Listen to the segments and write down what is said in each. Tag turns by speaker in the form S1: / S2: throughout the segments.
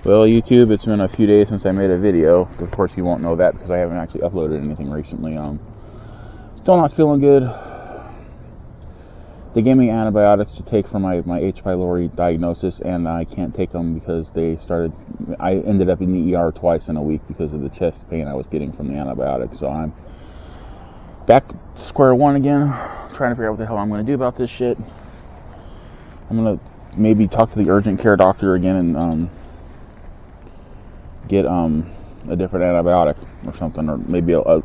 S1: Well, YouTube, it's been a few days since I made a video. Of course, you won't know that because I haven't actually uploaded anything recently. Still not feeling good. They gave me antibiotics to take for my H. pylori diagnosis, and I can't take them because I ended up in the ER twice in a week because of the chest pain I was getting from the antibiotics. So I'm back to square one again, trying to figure out what the hell I'm going to do about this shit. I'm going to maybe talk to the urgent care doctor again and get a different antibiotic or something, or maybe a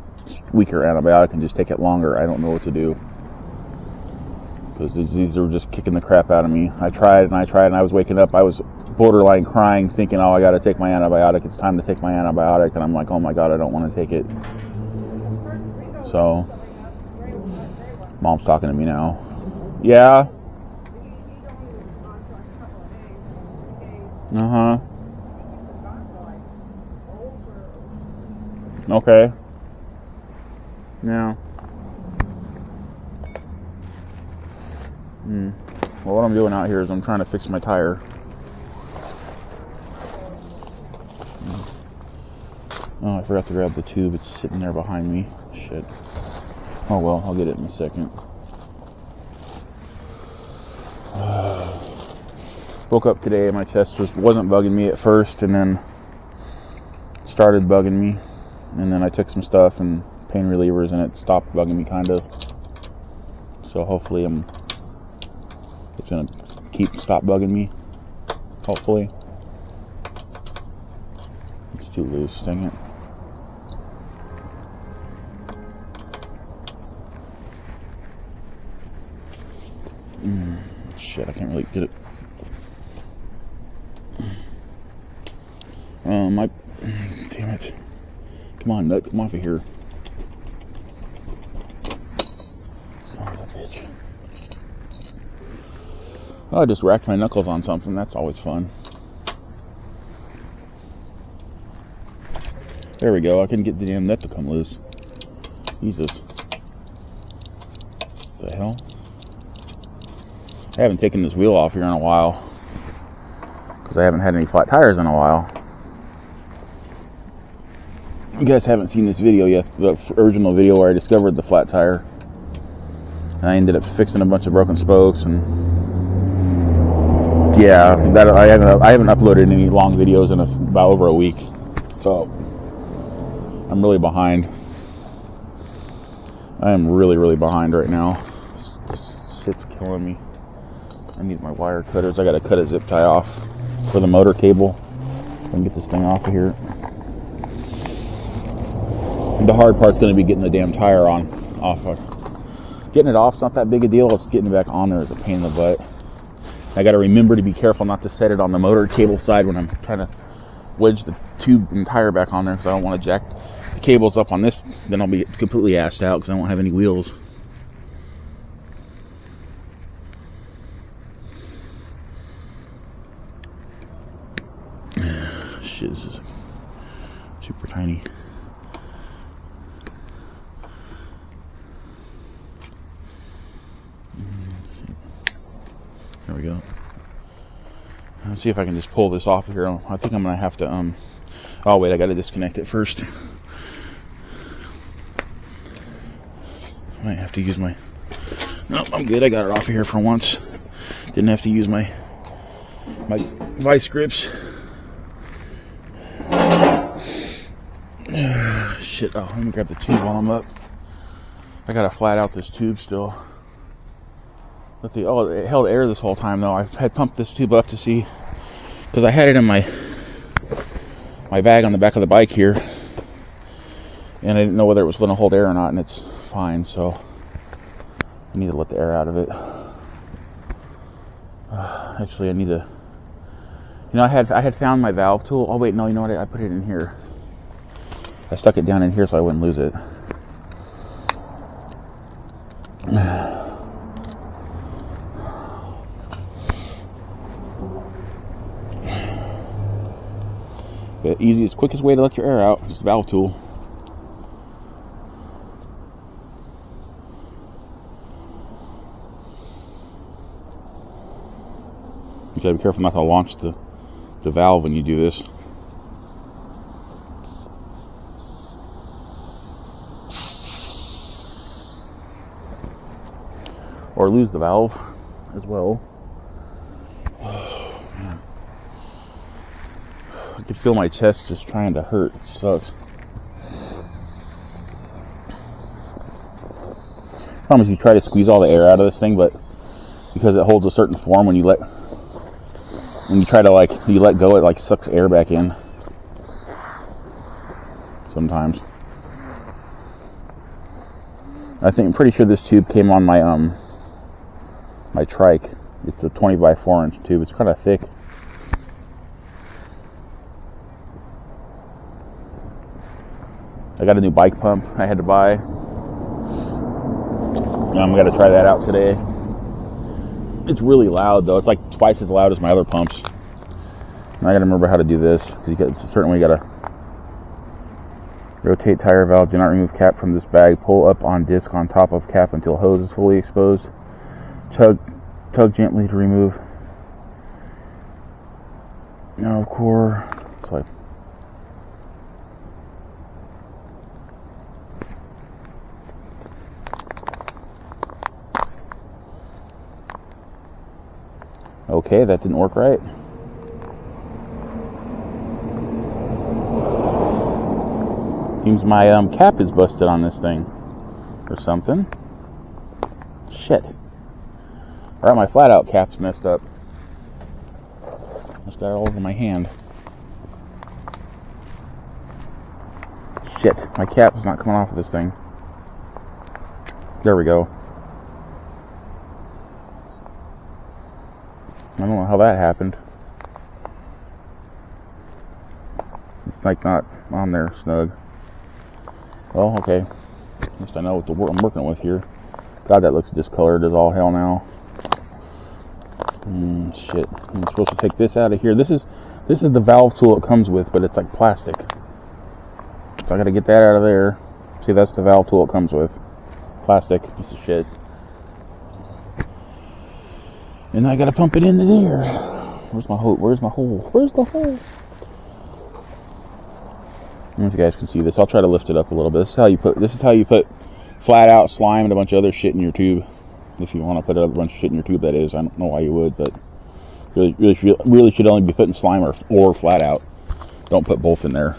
S1: weaker antibiotic and just take it longer. I don't know what to do because these are just kicking the crap out of me. I tried and I was waking up, I was borderline crying, thinking, oh, I got to take my antibiotic, it's time to take my antibiotic, and I'm like, oh my god, I don't want to take it. So mom's talking to me now. Yeah. Okay. Yeah. Well, what I'm doing out here is I'm trying to fix my tire. Oh, I forgot to grab the tube. It's sitting there behind me. Shit. Oh well, I'll get it in a second. Woke up today, my chest wasn't bugging me at first, and then started bugging me, and then I took some stuff and pain relievers, and it stopped bugging me kind of. So hopefully it's gonna stop bugging me. Hopefully. It's too loose, dang it. Shit, I can't really get it. Damn it. Come on, nut, come off of here. Son of a bitch. Oh, I just racked my knuckles on something. That's always fun. There we go. I couldn't get the damn nut to come loose. Jesus. What the hell? I haven't taken this wheel off here in a while because I haven't had any flat tires in a while. You guys haven't seen this video yet, the original video where I discovered the flat tire. And I ended up fixing a bunch of broken spokes, and yeah, that I haven't uploaded any long videos in about over a week. So I'm really behind. I am really behind right now. This shit's killing me. I need my wire cutters. I gotta cut a zip tie off for the motor cable and get this thing off of here. The hard part's going to be getting the damn tire off. Getting it off's not that big a deal. It's getting it back on there is a pain in the butt. I got to remember to be careful not to set it on the motor cable side when I'm trying to wedge the tube and tire back on there, because I don't want to jack the cables up on this. Then I'll be completely assed out because I won't have any wheels. Shit, this is super tiny. There we go. Let's see if I can just pull this off of here. I think I'm gonna have to oh wait, I gotta disconnect it first. I might have to use my no, I'm good. I got it off of here for once. Didn't have to use my vice grips. Shit, oh, let me grab the tube while I'm up. I gotta flat out this tube still. It held air this whole time though. I had pumped this tube up to see, because I had it in my bag on the back of the bike here, and I didn't know whether it was going to hold air or not, and it's fine, so I need to let the air out of it. Actually, I need to, I had found my valve tool. Oh wait, no, you know what, I put it in here. I stuck it down in here so I wouldn't lose it. The easiest, quickest way to let your air out is the valve tool. You gotta be careful not to launch the the valve when you do this. Or lose the valve as well. Oh, man. I can feel my chest just trying to hurt. It sucks. Problem is you try to squeeze all the air out of this thing, but because it holds a certain form, when you try to you let go, it like sucks air back in sometimes. I'm pretty sure this tube came on my my trike. It's a 20 by 4 inch tube. It's kind of thick. I got a new bike pump I had to buy. I'm gonna try that out today. It's really loud though. It's like twice as loud as my other pumps. And I gotta remember how to do this. Certainly gotta rotate tire valve. Do not remove cap from this bag. Pull up on disc on top of cap until hose is fully exposed. Tug gently to remove. Now core. It's like okay, that didn't work right. Seems my cap is busted on this thing or something. Shit. Alright, my flat out cap's messed up. Just got it all over my hand. Shit, my cap is not coming off of this thing. There we go. I don't know how that happened. It's like not on there snug. Well, okay. At least I know what I'm working with here. God, that looks discolored as all hell now. Shit. I'm supposed to take this out of here. This is the valve tool it comes with, but it's like plastic. So I gotta get that out of there. See, that's the valve tool it comes with. Plastic, piece of shit. And I gotta pump it into there. Where's my hole? Where's my hole? Where's the hole? I don't know if you guys can see this. I'll try to lift it up a little bit. This is how you put flat out slime and a bunch of other shit in your tube. If you want to put a bunch of shit in your tube, that is. I don't know why you would, but really should only be putting slime or flat out. Don't put both in there.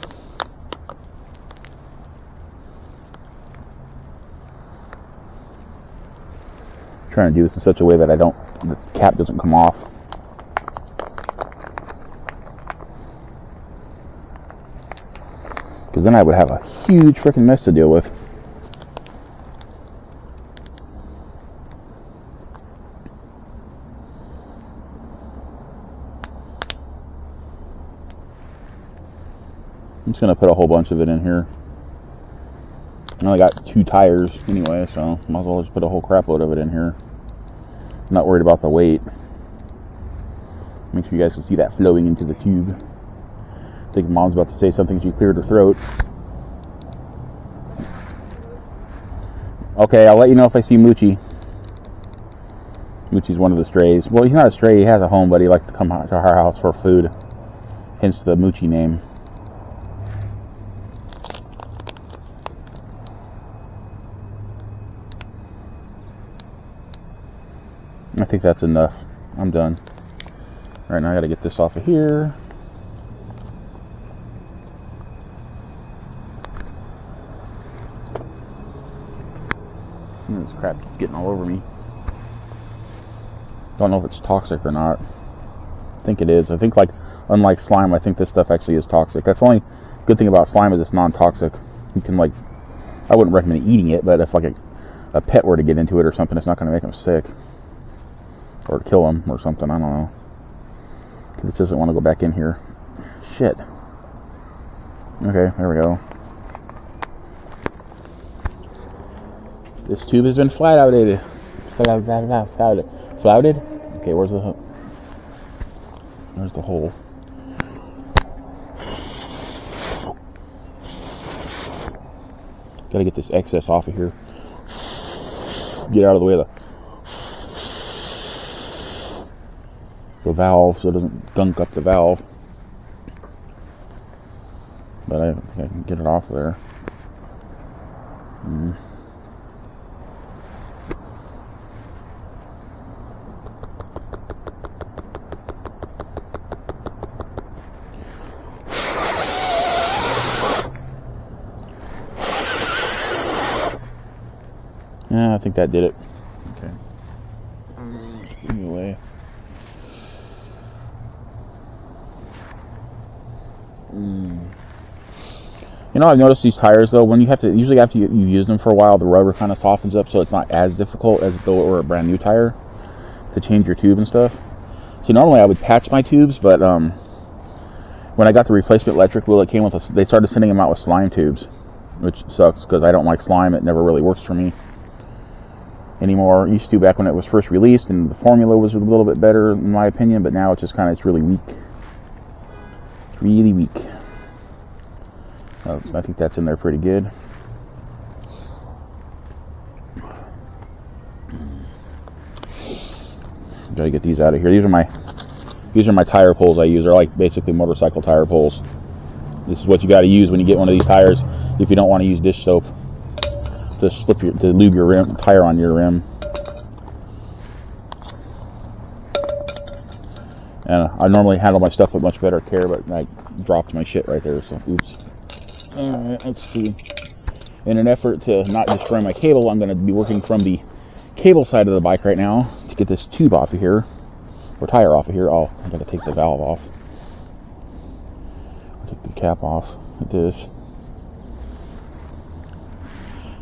S1: I'm trying to do this in such a way that the cap doesn't come off. Because then I would have a huge freaking mess to deal with. I'm just going to put a whole bunch of it in here. I only got 2 tires anyway, so might as well just put a whole crap load of it in here. I'm not worried about the weight. Make sure you guys can see that flowing into the tube. I think Mom's about to say something. She cleared her throat. Okay, I'll let you know if I see Moochie. Moochie's one of the strays. Well, he's not a stray. He has a home, but he likes to come to our house for food. Hence the Moochie name. I think that's enough. I'm done. Alright, now I gotta get this off of here. This crap keeps getting all over me. Don't know if it's toxic or not. I think it is. I think, like, unlike slime, I think this stuff actually is toxic. That's the only good thing about slime is it's non-toxic. You can, like, I wouldn't recommend eating it, but if, like, a pet were to get into it or something, it's not going to make them sick. Or kill them or something, I don't know. This doesn't want to go back in here. Shit. Okay, there we go. This tube has been flat-outed. Flouted? Okay, where's the hook? Where's the hole? Gotta get this excess off of here. Get out of the way of the valve so it doesn't gunk up the valve. but I think I can get it off there. Yeah, I think that did it. Okay. Anyway. You know, I've noticed these tires though, when you have to, usually after you've used them for a while, the rubber kind of softens up, so it's not as difficult as though it were a brand new tire to change your tube and stuff. So normally I would patch my tubes, but when I got the replacement electric wheel, it came with they started sending them out with slime tubes, which sucks because I don't like slime. It never really works for me anymore. It used to back when it was first released, and the formula was a little bit better in my opinion, but now it's just kind of, it's really weak. It's really weak. I think that's in there pretty good. Gotta get these out of here. These are my tire pulls I use. They're like basically motorcycle tire pulls. This is what you got to use when you get one of these tires if you don't want to use dish soap to lube your tire on your rim. And I normally handle my stuff with much better care, but I dropped my shit right there, so oops. Alright, let's see. In an effort to not destroy my cable, I'm going to be working from the cable side of the bike right now to get this tube off of here, or tire off of here. Oh, I got to take the valve off. Take the cap off with this.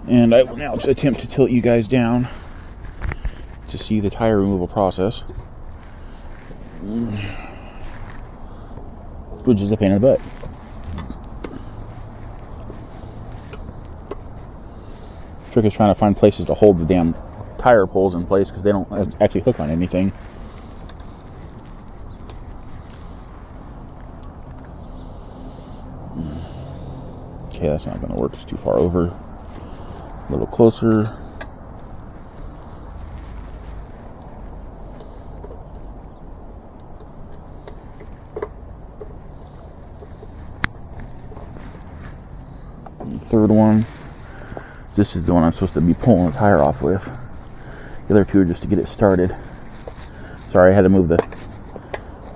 S1: And I will now attempt to tilt you guys down to see the tire removal process, which is a pain in the butt. Trick is trying to find places to hold the damn tire pulls in place because they don't actually hook on anything. Okay, that's not going to work. It's too far over. A little closer. And the third one. This is the one I'm supposed to be pulling the tire off with. The other two are just to get it started. Sorry, I had to move the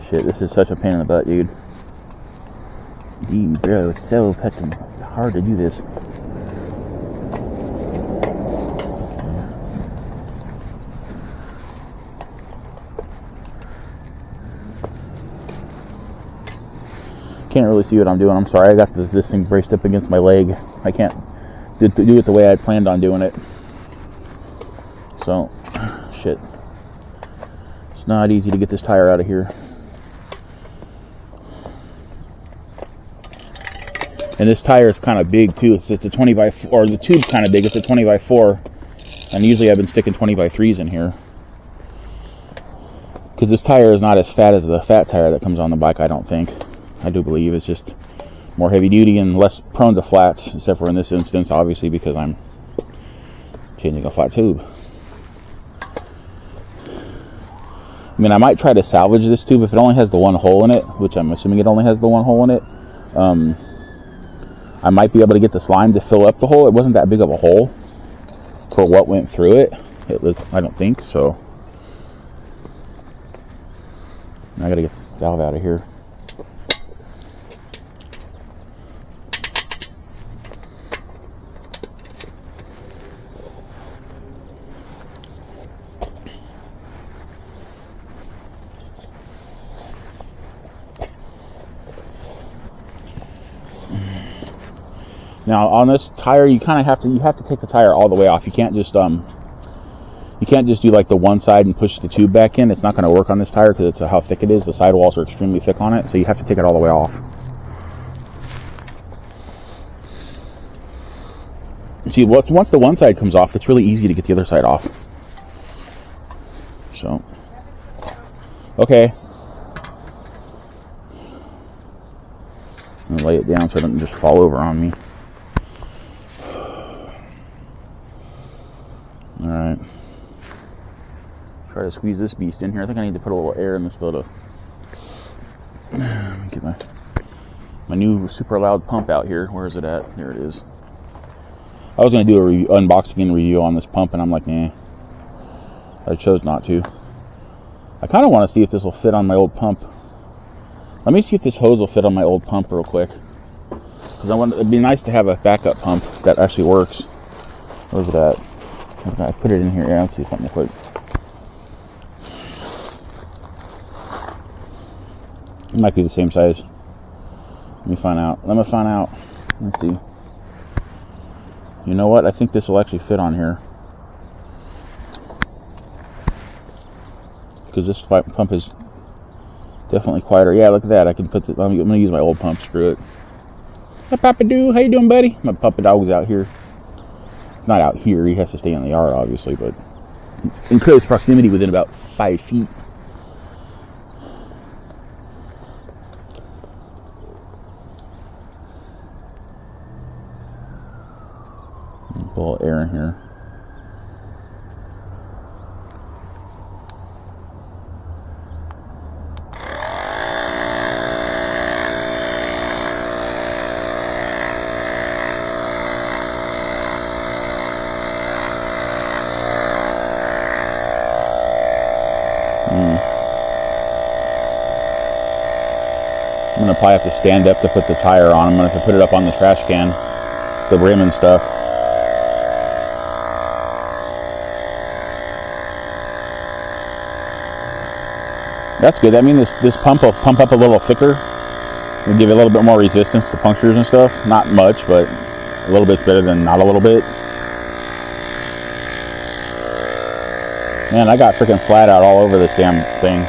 S1: shit. This is such a pain in the butt, dude. Dude, bro, it's so fucking hard to do this. Can't really see what I'm doing. I'm sorry. I got this thing braced up against my leg. I can't do it the way I planned on doing it. So, shit. It's not easy to get this tire out of here. And this tire is kind of big too. It's a 20 by 4, or the tube's kind of big. It's a 20 by 4. And usually I've been sticking 20 by 3s in here. Because this tire is not as fat as the fat tire that comes on the bike, I don't think. I do believe it's just more heavy duty and less prone to flats, except for in this instance, obviously, because I'm changing a flat tube. I mean, I might try to salvage this tube if it only has the one hole in it, which I'm assuming it only has the one hole in it. I might be able to get the slime to fill up the hole. It wasn't that big of a hole for what went through it. It was, I don't think so. I gotta get the valve out of here. Now on this tire, you kind of have to take the tire all the way off. You can't just do like the one side and push the tube back in. It's not going to work on this tire because it's how thick it is. The sidewalls are extremely thick on it, so you have to take it all the way off. See, once the one side comes off, it's really easy to get the other side off. So, okay. I'm going to lay it down so it doesn't just fall over on me. Alright. Try to squeeze this beast in here. I think I need to put a little air in this little... Let me get my My new super loud pump out here. Where is it at? Here it is. I was going to do a unboxing and review on this pump, and I'm like, nah. I chose not to. I kind of want to see if this will fit on my old pump. Let me see if this hose will fit on my old pump real quick. Because it'd be nice to have a backup pump that actually works. Where's it at? Okay, I put it in here. Yeah, let's see something real quick. It might be the same size. Let me find out. Let's see. You know what? I think this will actually fit on here. Because this pump is definitely quieter. Yeah, look at that. I can put the... I'm going to use my old pump. Screw it. Hey, Papa Doo. How you doing, buddy? My puppy dog's out here. Not out here. He has to stay in the yard, obviously, but he's in close proximity within about 5 feet. Put a little air in here. I'm going to probably have to stand up to put the tire on. I'm going to have to put it up on the trash can, the rim and stuff. That's good. That means this pump will pump up a little thicker and give it a little bit more resistance to punctures and stuff. Not much, but a little bit's better than not a little bit. Man, I got freaking flat out all over this damn thing.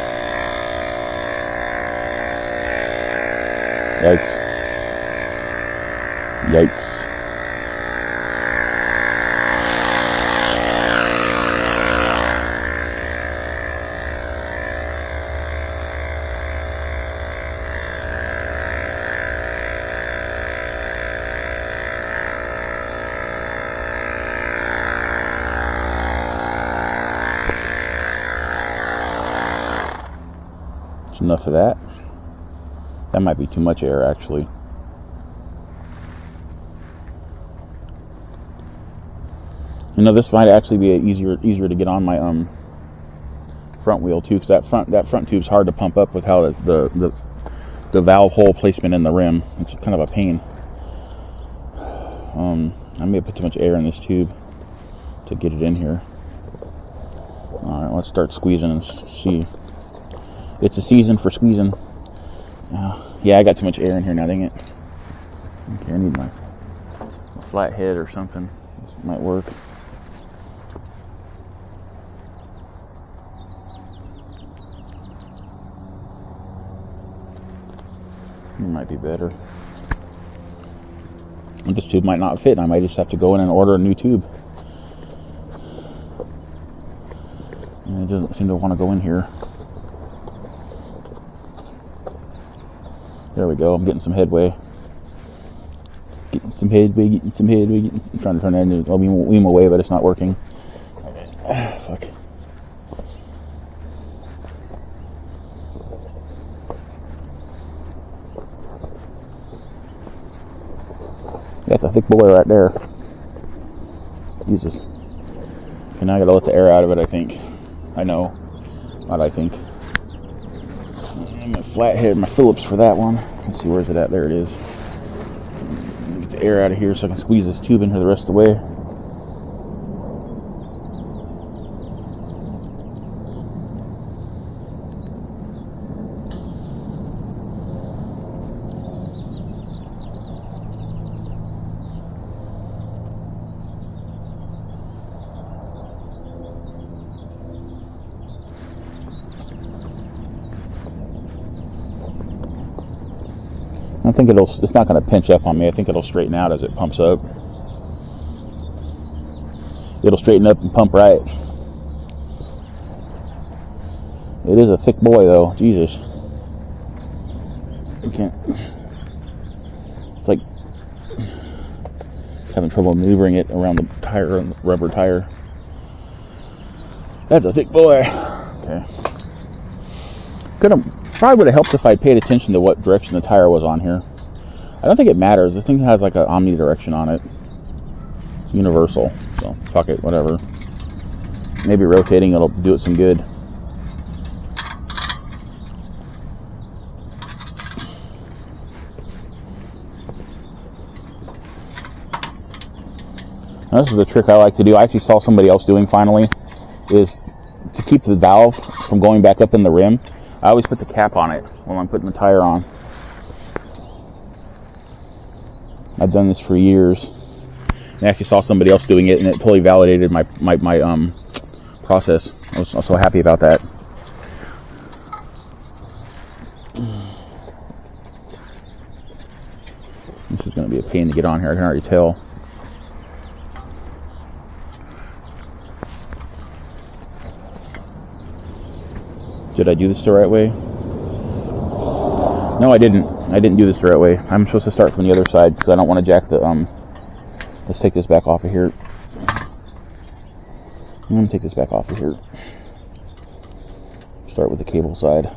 S1: Yikes. Yikes. That's enough of that. That might be too much air, actually. You know, this might actually be easier to get on my front wheel too, because that front tube's hard to pump up with how the valve hole placement in the rim. It's kind of a pain. I may have put too much air in this tube to get it in here. All right, let's start squeezing and see. It's a season for squeezing. Yeah, I got too much air in here now, dang it. Okay, I need my flat head or something. This might work. It might be better. And this tube might not fit, and I might just have to go in and order a new tube. And it doesn't seem to want to go in here. There we go. I'm getting some headway. I'm trying to turn that into a beam away, but it's not working. Fuck. That's a thick boy right there. Jesus. Okay, now I gotta let the air out of it, I think. I know. Not I think. My flathead, my Phillips for that one. Let's see, where's it at? There it is. Get the air out of here so I can squeeze this tube in here the rest of the way. I think it's not going to pinch up on me. I think it'll straighten out as it pumps up. It'll straighten up and pump right. It is a thick boy though, Jesus. I can't. It's like having trouble maneuvering it around the tire, and the rubber tire. That's a thick boy. Okay. Probably would have helped if I paid attention to what direction the tire was on here. I don't think it matters. This thing has like an omnidirection on it. It's universal, so fuck it, whatever. Maybe rotating it'll do it some good. Now, this is the trick I like to do. I actually saw somebody else doing finally, is to keep the valve from going back up in the rim. I always put the cap on it while I'm putting the tire on. I've done this for years. I actually saw somebody else doing it, and it totally validated my process. I was so happy about that. This is going to be a pain to get on here. I can already tell. Did I do this the right way? No, I didn't. I didn't do this the right way. I'm supposed to start from the other side because I don't want to jack the let's take this back off of here. I'm going to take this back off of here. Start with the cable side.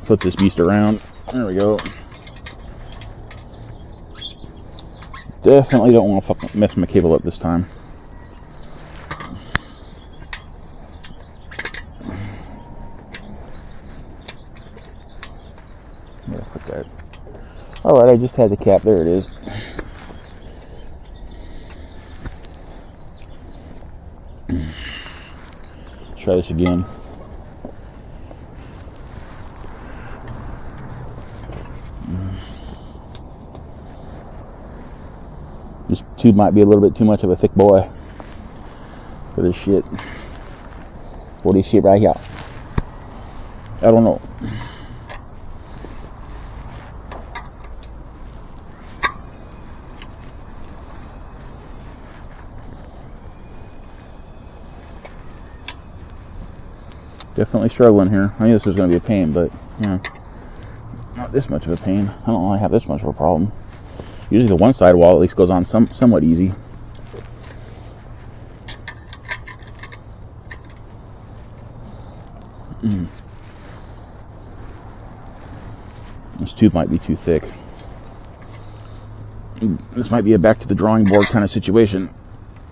S1: Flip this beast around. There we go. Definitely don't want to fucking mess my cable up this time. Put that. Alright, I just had the cap. There it is. Try this again. This tube might be a little bit too much of a thick boy for this shit. For this shit right here. I don't know. Definitely struggling here. I knew this was going to be a pain, but, you know, not this much of a pain. I don't know I have this much of a problem. Usually the one side wall at least goes on somewhat easy. This tube might be too thick. This might be a back to the drawing board kind of situation.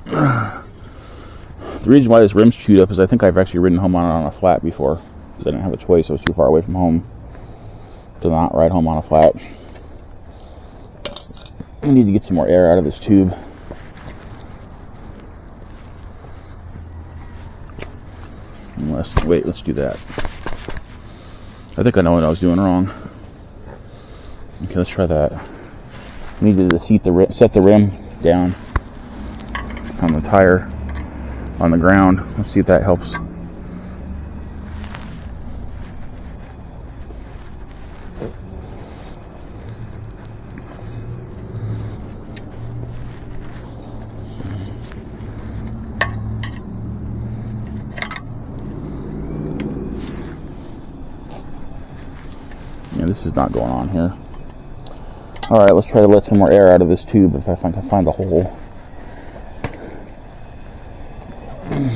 S1: The reason why this rim's chewed up is I think I've actually ridden home on it on a flat before, because I didn't have a choice. I was too far away from home to not ride home on a flat. I need to get some more air out of this tube. Let's do that. I think I know what I was doing wrong. Okay, let's try that. I needed to set the rim down on the tire on the ground. Let's see if that helps. Yeah, this is not going on here. Alright, let's try to let some more air out of this tube if I can find a hole. I'm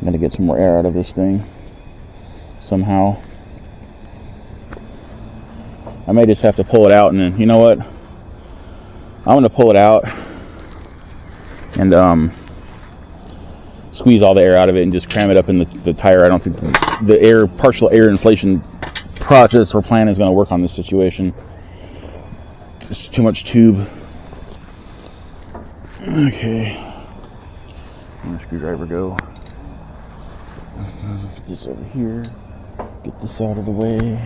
S1: gonna get some more air out of this thing somehow. I may just have to pull it out, and then, you know what? I'm gonna pull it out and squeeze all the air out of it and just cram it up in the tire. I don't think the partial air inflation process or plan is going to work on this situation. It's too much tube. Okay. Where'd the screwdriver go? Get this over here. Get this out of the way.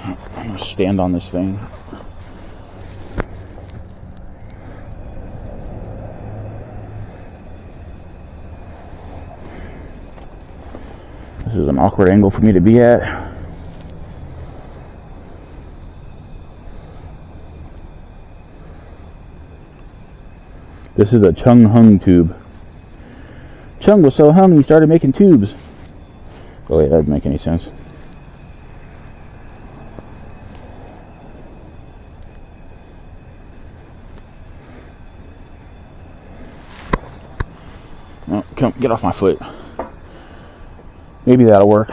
S1: I'm going to stand on this thing. This is an awkward angle for me to be at. This is a Chung hung tube. Chung was so hung he started making tubes. Oh wait, that doesn't make any sense. Oh, come, get off my foot. Maybe that'll work.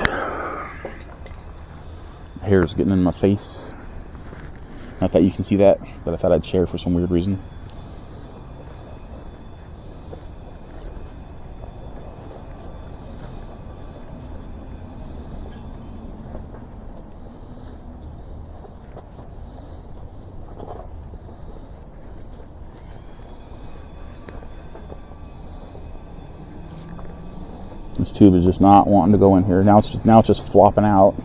S1: I Hair's getting in my face. Not that you can see that, but I thought I'd share for some weird reason. This tube is just not wanting to go in here. Now it's just flopping out.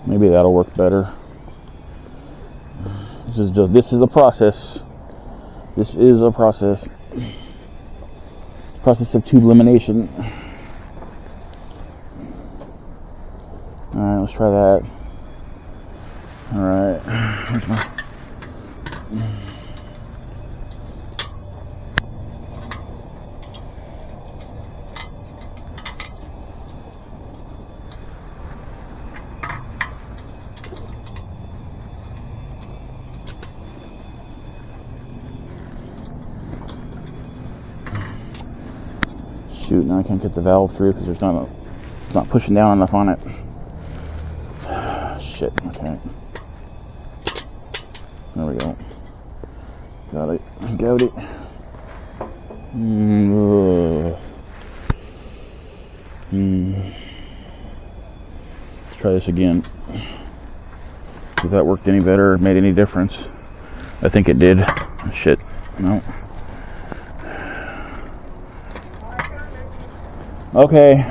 S1: Maybe that'll work better. This is a process. This is a process. Process of tube elimination. All right, let's try that. All right. Where's my... Shoot, now I can't get the valve through because it's not pushing down enough on it. Shit, okay. There we go. Got it. Got it. Let's try this again. If that worked any better, made any difference. I think it did. Shit. No. Okay.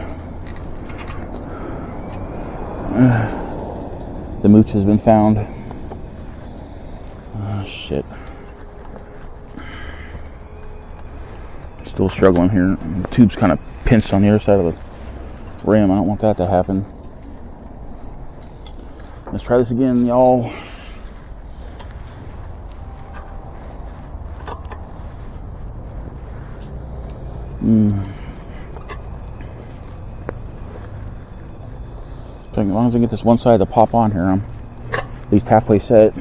S1: The mooch has been found. Oh, shit. Still struggling here. The tube's kind of pinched on the other side of the rim. I don't want that to happen. Let's try this again, y'all. As long as I get this one side to pop on here, I'm at least halfway set.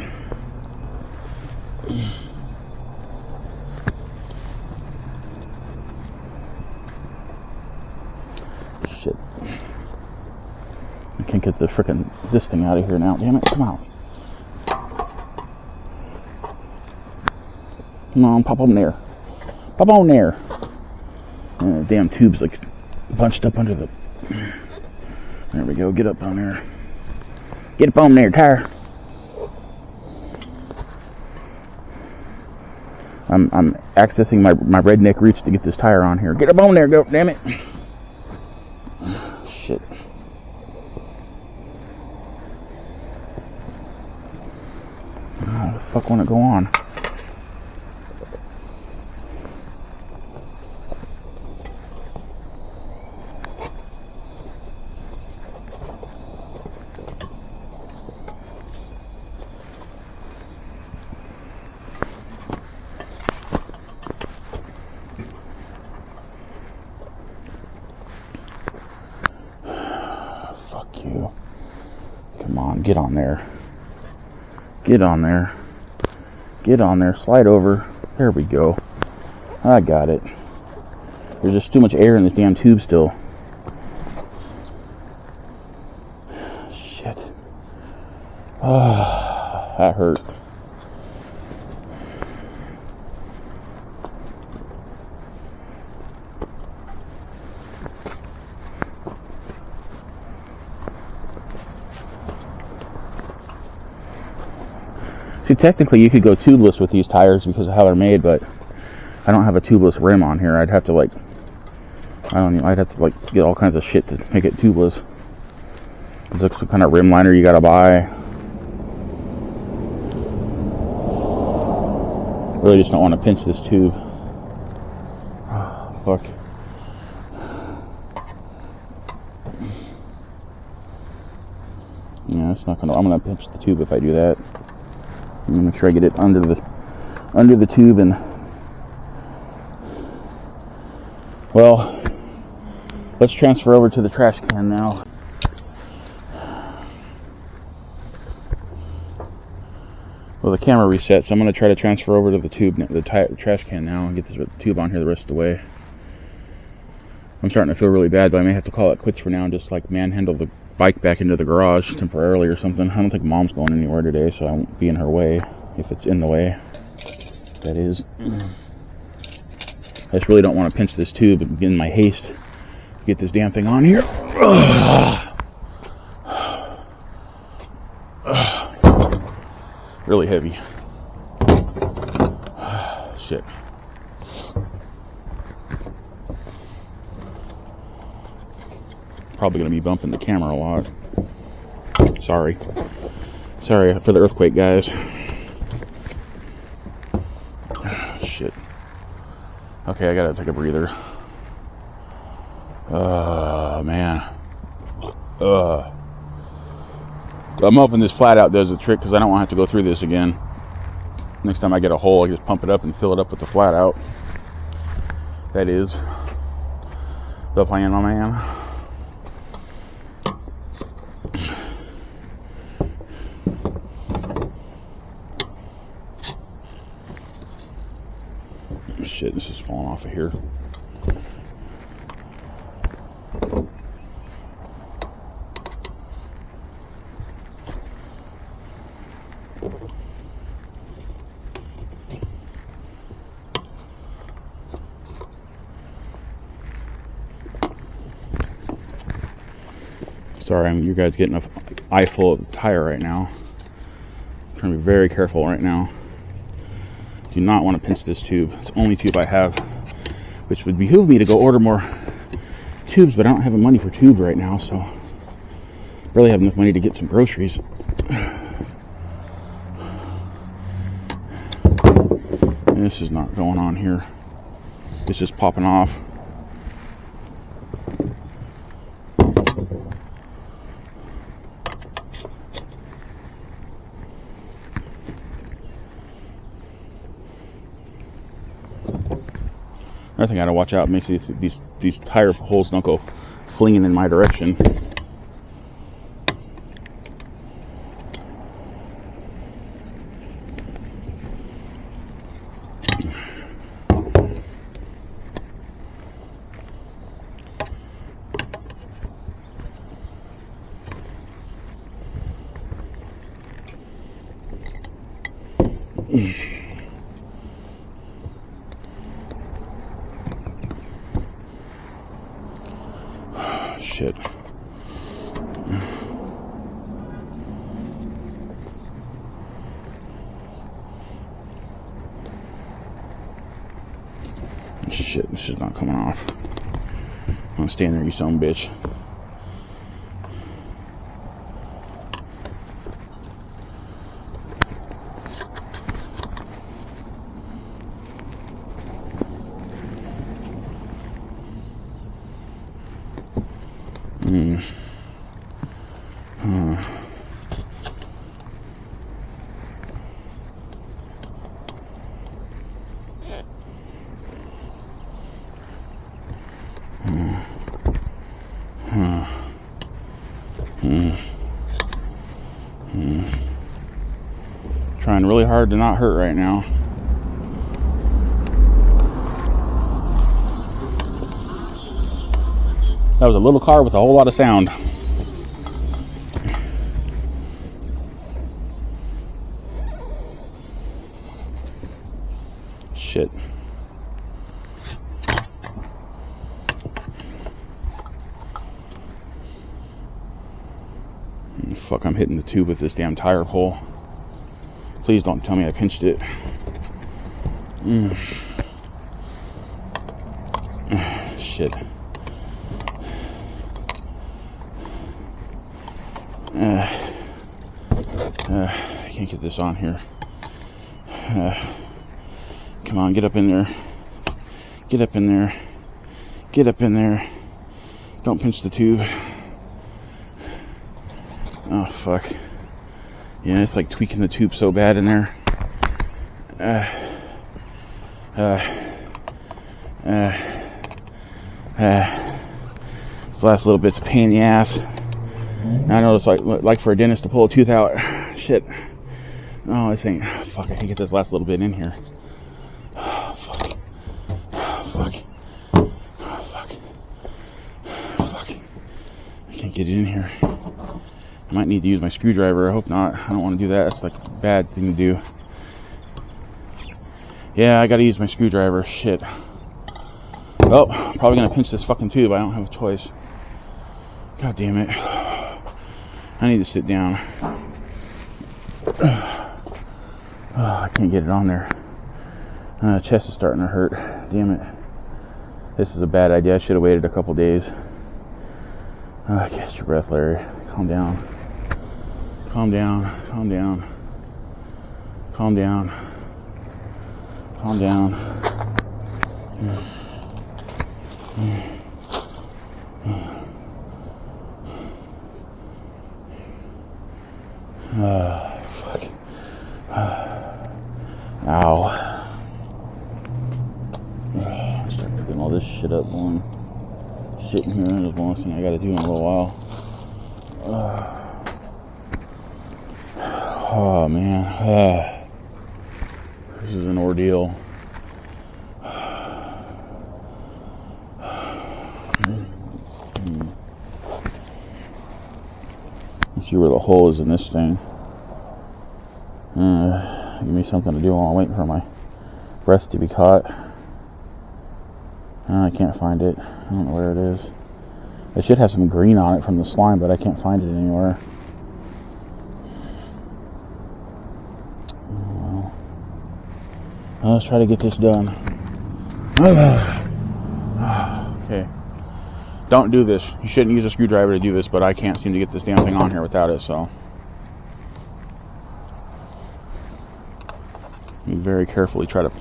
S1: Shit. I can't get this thing out of here now. Damn it, come on. Come on, pop on there. Pop on there. And the damn tube's like bunched up under the... There we go, get up on there. Get up on there, tire. I'm accessing my redneck roots to get this tire on here. Get up on there, go, damn it. Shit. How the fuck won't it go on? You. Come on, get on there. Get on there. Get on there. Slide over. There we go. I got it. There's just too much air in this damn tube still. Shit. Ah, that hurt. See, technically you could go tubeless with these tires because of how they're made, but I don't have a tubeless rim on here. I'd have to I'd have to get all kinds of shit to make it tubeless. It's like some kind of rim liner you gotta buy. Really just don't want to pinch this tube. Oh, fuck. Yeah, it's not gonna. I'm gonna pinch the tube if I do that. I'm gonna make sure I get it under the tube and. Well, let's transfer over to the trash can now. Well, the camera reset, so I'm going to try to transfer over to the tube, the trash can now, and get this tube on here the rest of the way. I'm starting to feel really bad, but I may have to call it quits for now and just like manhandle the bike back into the garage temporarily or something. I don't think Mom's going anywhere today, so I won't be in her way, if it's in the way. That is. I just really don't want to pinch this tube in my haste to get this damn thing on here. Really heavy. Shit. Probably going to be bumping the camera a lot. Sorry for the earthquake, guys. Shit. Okay, I gotta take a breather. Man. I'm hoping this flat out does the trick, because I don't want to have to go through this again. Next time I get a hole, I just pump it up and fill it up with the flat out. That is the plan, my man. Shit, this is falling off of here. Sorry, you guys getting an eye full of the tire right now. I'm trying to be very careful right now. Do not want to pinch this tube. It's the only tube I have, which would behoove me to go order more tubes, but I don't have the money for tubes right now, so I barely have enough money to get some groceries. And this is not going on here. It's just popping off. Another thing I gotta watch out, make sure these tire holes don't go flinging in my direction. Shit. Shit, this is not coming off. I'm gonna stand there, you son of a bitch. Trying really hard to not hurt right now. That was a little car with a whole lot of sound. Shit. Fuck, I'm hitting the tube with this damn tire pole. Please don't tell me I pinched it. Shit. I can't get this on here. Come on, get up in there. Get up in there. Get up in there. Don't pinch the tube. Oh, fuck. Yeah, it's like tweaking the tube so bad in there. This last little bit's a pain in the ass. And I know it's like for a dentist to pull a tooth out. Shit. Oh, this ain't fuck, I can't get this last little bit in here. Oh, fuck. Oh, fuck. Oh, fuck. Fuck. I can't get it in here. I might need to use my screwdriver. I hope not. I don't want to do that. That's like a bad thing to do. Yeah, I gotta use my screwdriver. Shit. Oh, probably gonna pinch this fucking tube. I don't have a choice. God damn it. I need to sit down. Oh, I can't get it on there. Chest is starting to hurt. Damn it. This is a bad idea. I should have waited a couple days. Catch your breath, Larry. Calm down. Calm down. Calm down. Calm down. Calm down. Fuck. Ow. Start picking all this shit up while I'm sitting here. That's the last thing I gotta do in a little while. Oh man. This is an ordeal. Let's see where the hole is in this thing. Give me something to do while I'm waiting for my breath to be caught. I can't find it. I don't know where it is. It should have some green on it from the slime, but I can't find it anywhere. Well, let's try to get this done. Okay. Don't do this. You shouldn't use a screwdriver to do this, but I can't seem to get this damn thing on here without it, so. You very carefully try to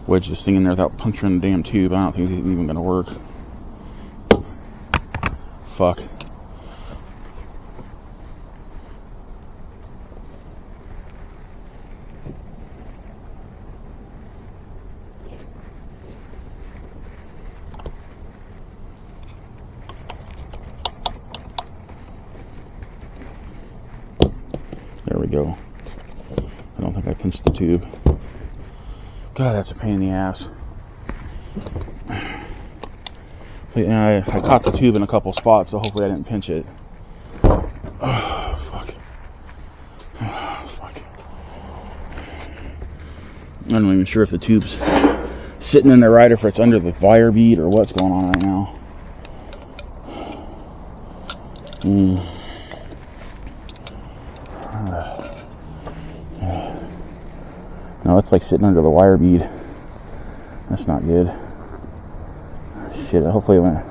S1: wedge this thing in there without puncturing the damn tube. I don't think it's even going to work. Fuck. There we go. I don't think I pinched the tube. God, that's a pain in the ass. But, yeah, I caught the tube in a couple spots, so hopefully I didn't pinch it. Oh, fuck. Oh, fuck. I'm not even sure if the tube's sitting in there right, or if it's under the wire bead, or what's going on right now. No, it's like sitting under the wire bead. That's not good. Shit, hopefully it went.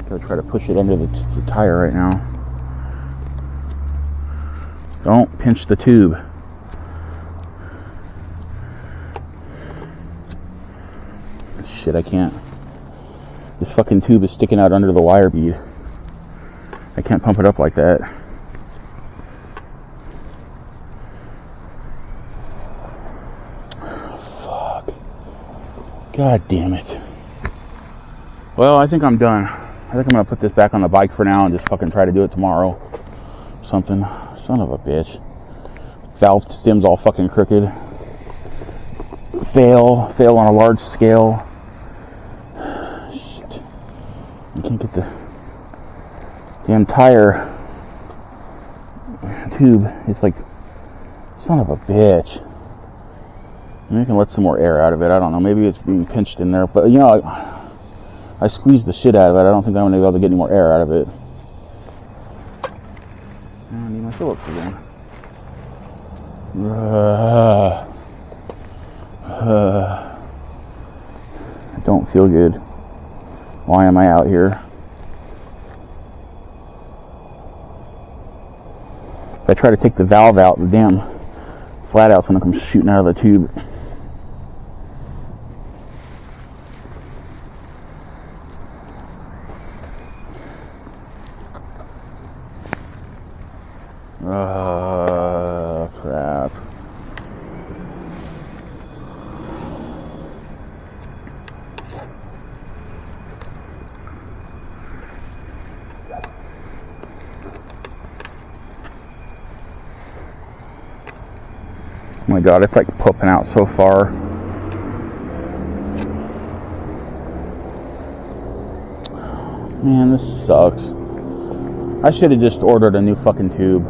S1: Gotta try to push it under the tire right now. Don't pinch the tube. Shit, I can't. This fucking tube is sticking out under the wire bead. I can't pump it up like that. Fuck. God damn it. Well, I think I'm done. I think I'm gonna put this back on the bike for now and just fucking try to do it tomorrow. Something. Son of a bitch. Valve stem's all fucking crooked. Fail on a large scale. Shit. I can't get the damn tire tube. It's like, son of a bitch. Maybe I can let some more air out of it. I don't know. Maybe it's being pinched in there. But, you know, I squeezed the shit out of it. I don't think I'm going to be able to get any more air out of it. I need my Phillips again. I don't feel good. Why am I out here? If I try to take the valve out, the damn flat out's gonna come shooting out of the tube. Crap. Oh my god, it's like popping out so far. Man, this sucks. I should have just ordered a new fucking tube.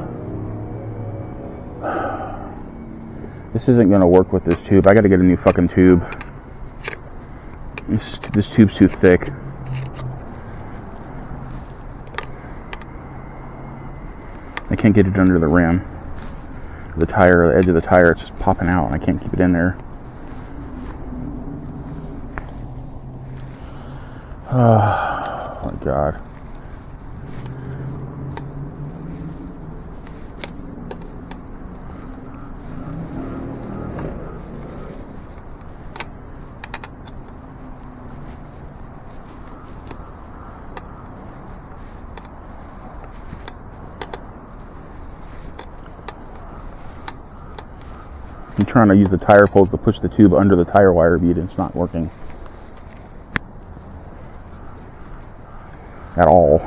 S1: This isn't gonna work with this tube. I gotta get a new fucking tube. This tube's too thick. I can't get it under the rim. The tire, the edge of the tire, it's just popping out and I can't keep it in there. Oh my god. I'm trying to use the tire poles to push the tube under the tire wire bead and it's not working at all.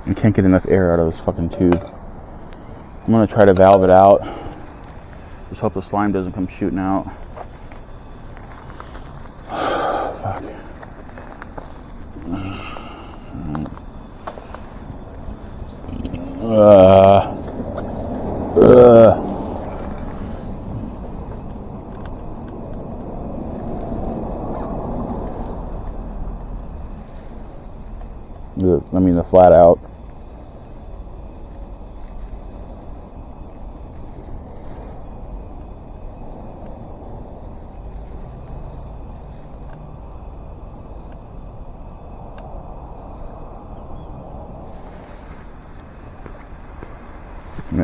S1: I can't get enough air out of this fucking tube. I'm gonna try to valve it out. Just hope the slime doesn't come shooting out. Fuck. I mean the flat out.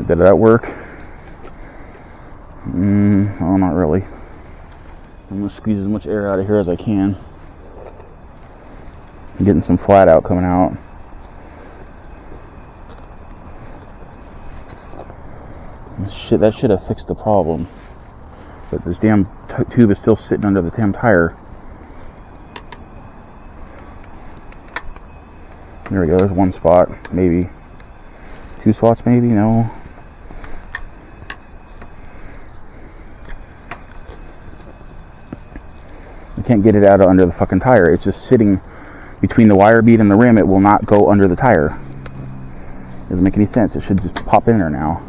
S1: Did that work? Oh, not really. I'm gonna squeeze as much air out of here as I can. I'm getting some flat out coming out. That should have fixed the problem. But this damn tube is still sitting under the damn tire. There we go, there's one spot, maybe. 2 spots maybe, no. I can't get it out under the fucking tire. It's just sitting between the wire bead and the rim. It will not go under the tire. Doesn't make any sense. It should just pop in there now.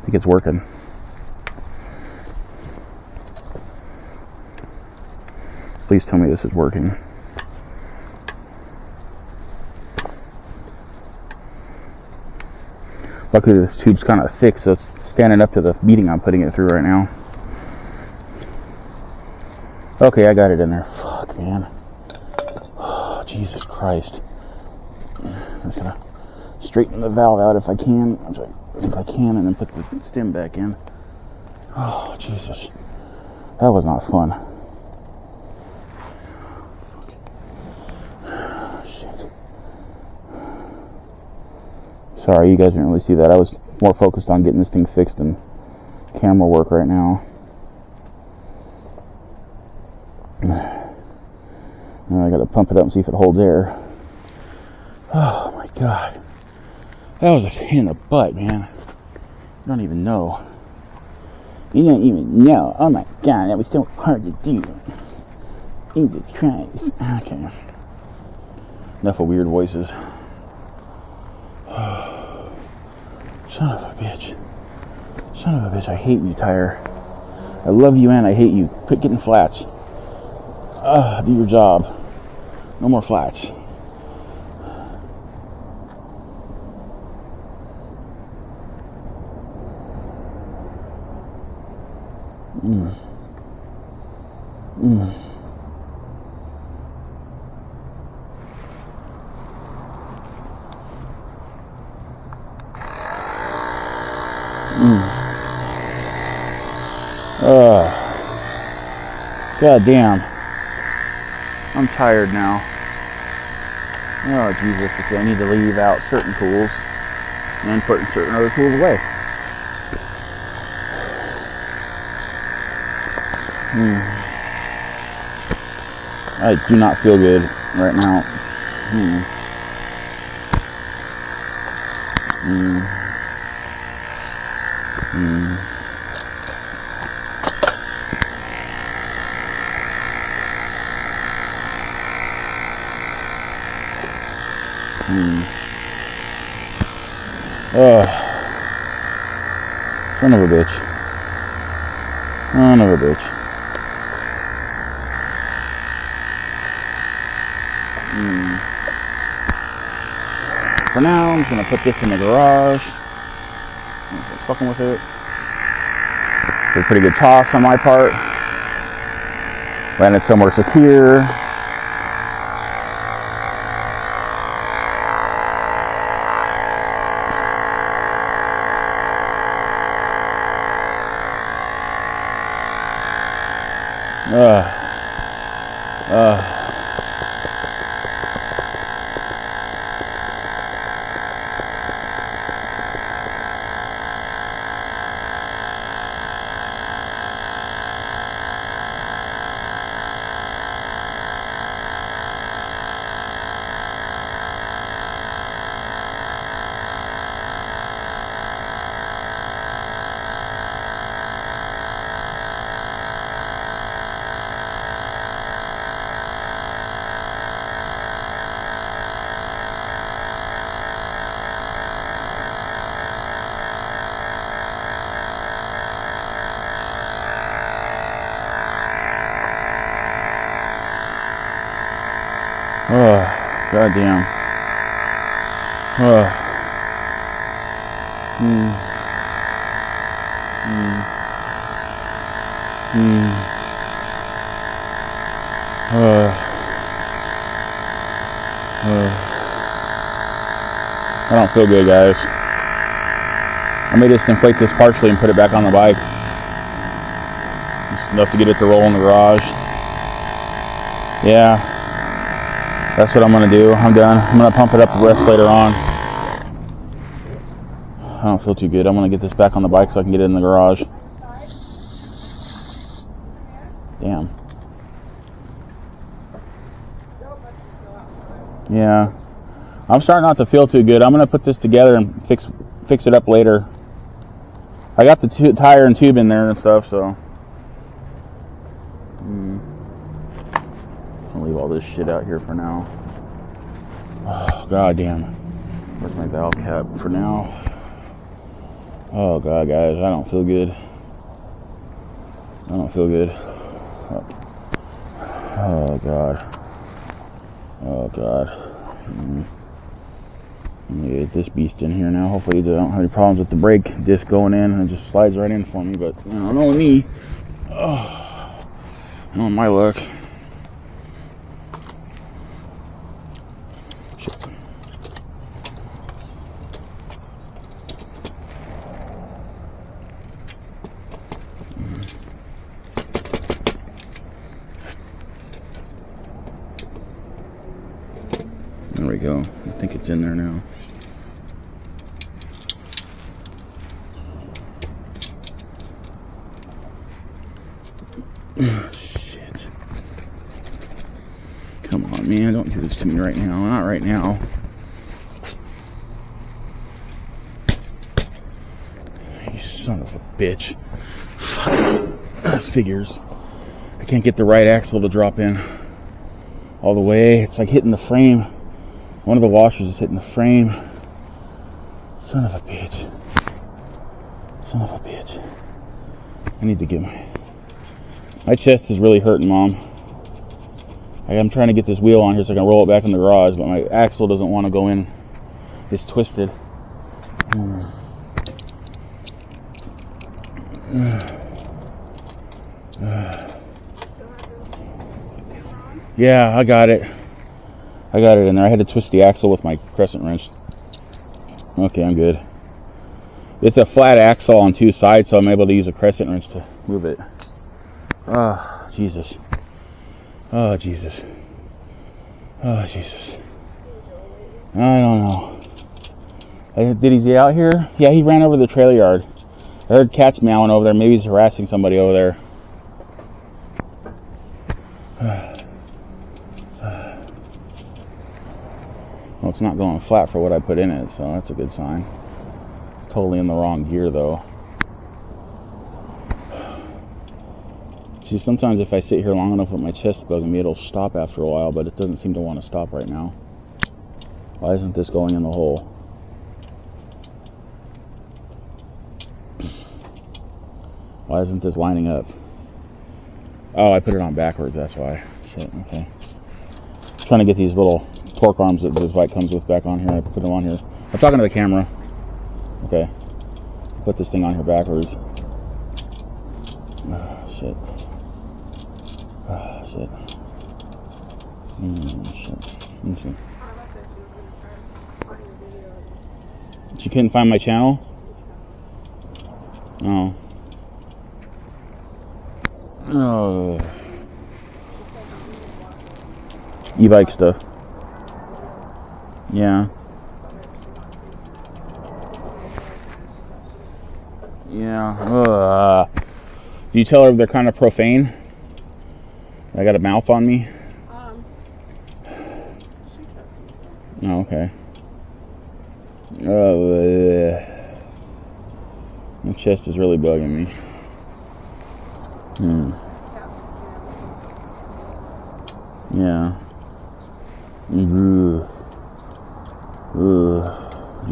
S1: I think it's working. Please tell me this is working. Luckily this tube's kind of thick, so it's standing up to the beading I'm putting it through right now. Okay, I got it in there. Fuck, man. Oh, Jesus Christ. I'm just gonna straighten the valve out if I can. I think I can, and then put the stem back in. Oh, Jesus. That was not fun. Shit. Sorry, you guys didn't really see that. I was more focused on getting this thing fixed than camera work right now. Now I gotta pump it up and see if it holds air. Oh my god. That was a pain in the butt, man. You don't even know. You don't even know. Oh my god, that was so hard to do. Jesus Christ. Okay. Enough of weird voices. Son of a bitch. Son of a bitch, I hate you, tire. I love you and I hate you. Quit getting flats. Do your job. No more flats. Mm. Mm. God damn. I'm tired now. Oh, Jesus. Okay, I need to leave out certain tools and put certain other tools away. I do not feel good right now. Son of a bitch. Son of a bitch. For now, I'm just going to put this in the garage. I'm fucking with it. Did a pretty good toss on my part. Landed somewhere secure. Goddamn. I don't feel good, guys. I may just inflate this partially and put it back on the bike. Just enough to get it to roll in the garage. Yeah, that's what I'm going to do. I'm done. I'm going to pump it up the rest later on. I don't feel too good. I'm going to get this back on the bike so I can get it in the garage. Damn. Yeah. I'm starting not to feel too good. I'm going to put this together and fix it up later. I got the tire and tube in there and stuff, so. I'll leave all this shit out here for now. Oh, god damn. Where's my valve cap for now? Oh god, guys, I don't feel good. I don't feel good. Oh god. Oh god. Let me get this beast in here now. Hopefully I don't have any problems with the brake disc going in and it just slides right in for me, but I don't know me. Oh, not my luck. Shit. There we go. I think it's in there now. Shit. Come on, man. Don't do this to me right now. Not right now. You son of a bitch. Fuck. Figures. I can't get the right axle to drop in all the way. It's like hitting the frame. One of the washers is hitting the frame. Son of a bitch. Son of a bitch. I need to get my chest is really hurting, Mom. I'm trying to get this wheel on here so I can roll it back in the garage, but my axle doesn't want to go in. It's twisted. Yeah, I got it. I got it in there. I had to twist the axle with my crescent wrench. Okay, I'm good. It's a flat axle on two sides, so I'm able to use a crescent wrench to move it. Oh, Jesus. Oh, Jesus. Oh, Jesus. I don't know. Did he get out here? Yeah, he ran over the trailer yard. I heard cats meowing over there. Maybe he's harassing somebody over there. Well, it's not going flat for what I put in it, so that's a good sign. It's totally in the wrong gear, though. See, sometimes if I sit here long enough with my chest bugging me, it'll stop after a while, but it doesn't seem to want to stop right now. Why isn't this going in the hole? Why isn't this lining up? Oh, I put it on backwards, that's why. Shit, okay. I'm trying to get these little torque arms that this bike comes with back on here. I put them on here. I'm talking to the camera. Okay. Put this thing on here backwards. Oh, shit. Oh, shit. Shit. Let me see. She couldn't find my channel? Oh. Oh. E-bike stuff. Yeah. Yeah. Do you tell her they're kind of profane? I got a mouth on me? Oh, okay. My chest is really bugging me. Yeah.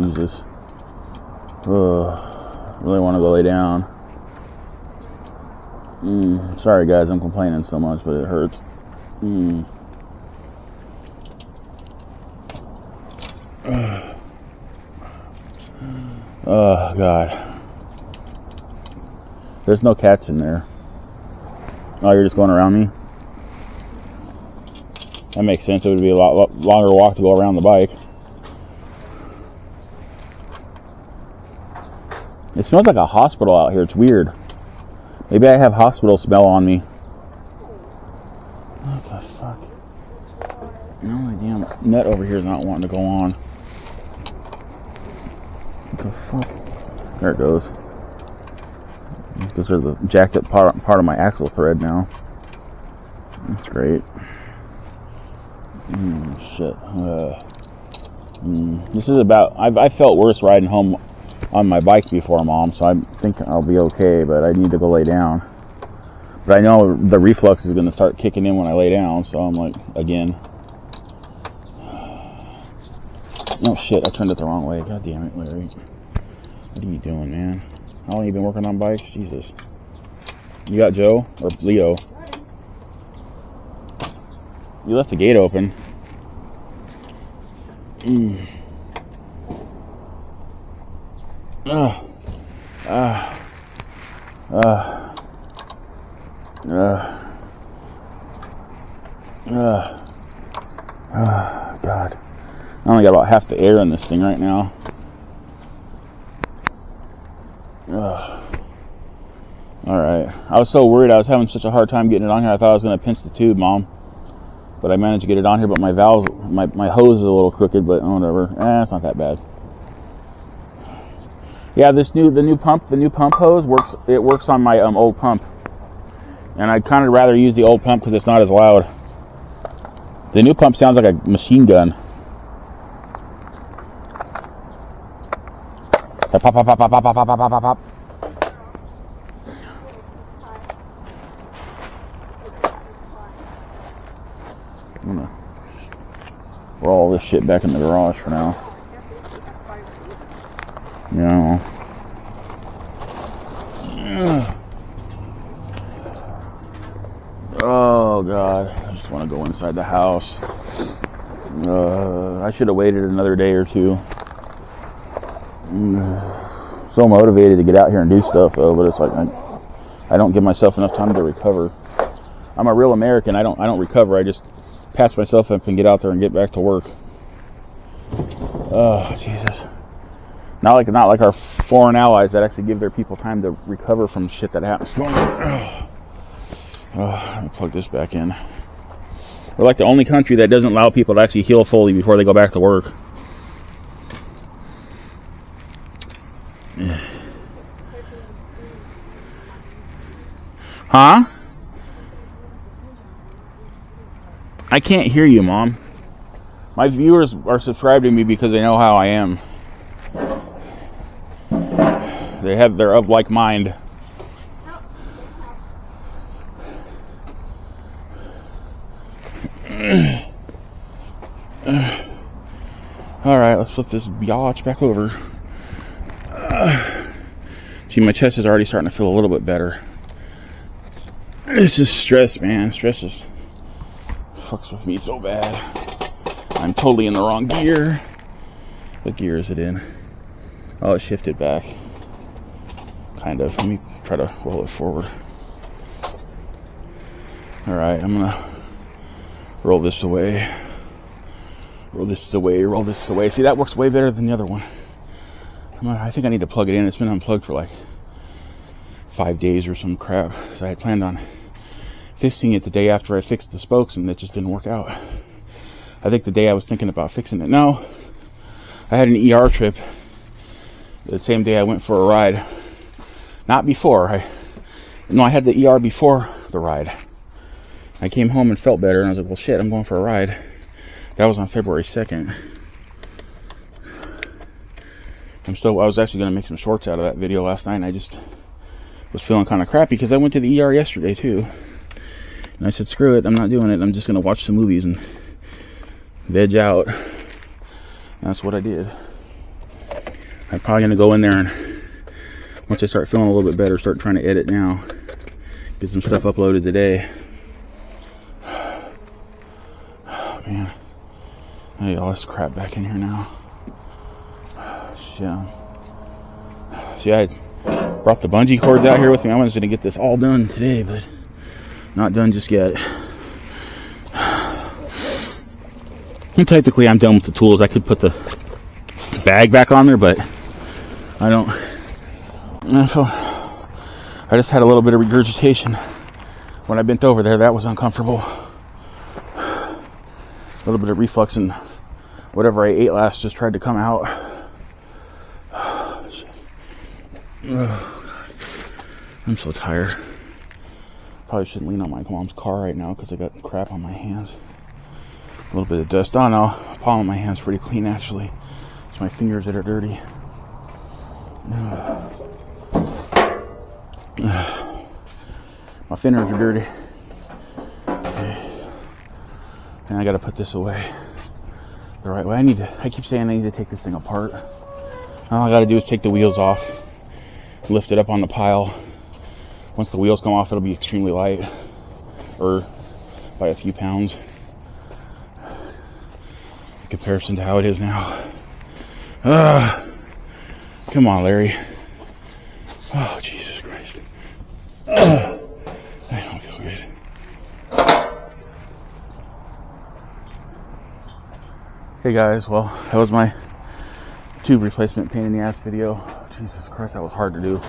S1: Jesus. Really want to go lay down. Sorry guys, I'm complaining so much, but it hurts. Oh God. There's no cats in there. Oh, you're just going around me? That makes sense. It would be a lot longer walk to go around the bike. It smells like a hospital out here. It's weird. Maybe I have hospital smell on me. What the fuck? My damn net over here is not wanting to go on. What the fuck? There it goes. Because there's the jacked up part of my axle thread now. That's great. Shit. This is about. I felt worse riding home on my bike before, Mom, so I think I'll be okay, but I need to go lay down. But I know the reflux is going to start kicking in when I lay down, so I'm like, again. Oh shit, I turned it the wrong way. God damn it, Larry. What are you doing, man? How long have you been working on bikes? Jesus. You got Joe? Or Leo? You left the gate open. God. I only got about half the air in this thing right now. Alright. I was so worried. I was having such a hard time getting it on here. I thought I was going to pinch the tube, Mom. But I managed to get it on here, but my valves, my hose is a little crooked, but whatever. It's not that bad. Yeah, the new pump hose works. It works on my old pump, and I'd kind of rather use the old pump because it's not as loud. The new pump sounds like a machine gun. Pop, pop, pop, pop, pop, pop, pop, pop, pop, pop. I'm gonna roll all this shit back in the garage for now. Yeah. Oh God, I just want to go inside the house. I should have waited another day or two. So motivated to get out here and do stuff though, but it's like I don't give myself enough time to recover. I'm a real American. I don't recover. I just patch myself up and get out there and get back to work. Oh, Jesus. Not like our foreign allies that actually give their people time to recover from shit that happens. Let me plug this back in. We're like the only country that doesn't allow people to actually heal fully before they go back to work. Huh? I can't hear you, Mom. My viewers are subscribed to me because they know how I am. They're of like mind. Alright, let's flip this biatch back over. See, my chest is already starting to feel a little bit better. It's just stress, man. Stress just fucks with me so bad. I'm totally in the wrong gear. What gear is it in? Oh, it shifted back. Kind of. Let me try to roll it forward. Alright, I'm gonna roll this away. Roll this away, roll this away. See, that works way better than the other one. I think I need to plug it in. It's been unplugged for like 5 days or some crap. So I had planned on fixing it the day after I fixed the spokes, and it just didn't work out. I think the day I was thinking about fixing it. No, I had an ER trip the same day I went for a ride. Not before. I had the ER before the ride. I came home and felt better, and I was like, well, shit, I'm going for a ride. That was on February 2nd. I was actually going to make some shorts out of that video last night, and I just was feeling kind of crappy because I went to the ER yesterday too. And I said, screw it, I'm not doing it. I'm just going to watch some movies and veg out. And that's what I did. I'm probably going to go in there and, once I start feeling a little bit better, start trying to edit now. Get some stuff uploaded today. Oh, man. Hey, all this crap back in here now. Yeah. See, I brought the bungee cords out here with me. I was going to get this all done today, but not done just yet. And technically, I'm done with the tools. I could put the bag back on there, but I don't. I just had a little bit of regurgitation when I bent over there. That was uncomfortable. A little bit of reflux, and whatever I ate last just tried to come out. I'm so tired. Probably shouldn't lean on my mom's car right now because I got crap on my hands. A little bit of dust. Oh no, palm of my hand's pretty clean actually. It's my fingers that are dirty. My fingers are dirty. And I gotta put this away the right way. I keep saying I need to take this thing apart. All I gotta do is take the wheels off, lift it up on the pile. Once the wheels come off, it'll be extremely light, or by a few pounds in comparison to how it is now. Come on, Larry. Oh, Jesus Christ. I don't feel good. Hey guys, well, that was my tube replacement pain in the ass video. Jesus Christ, that was hard to do.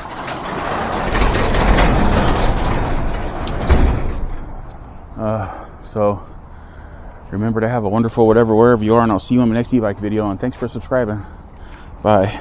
S1: So remember to have a wonderful whatever, wherever you are, and I'll see you in my next e-bike video, and thanks for subscribing. Bye.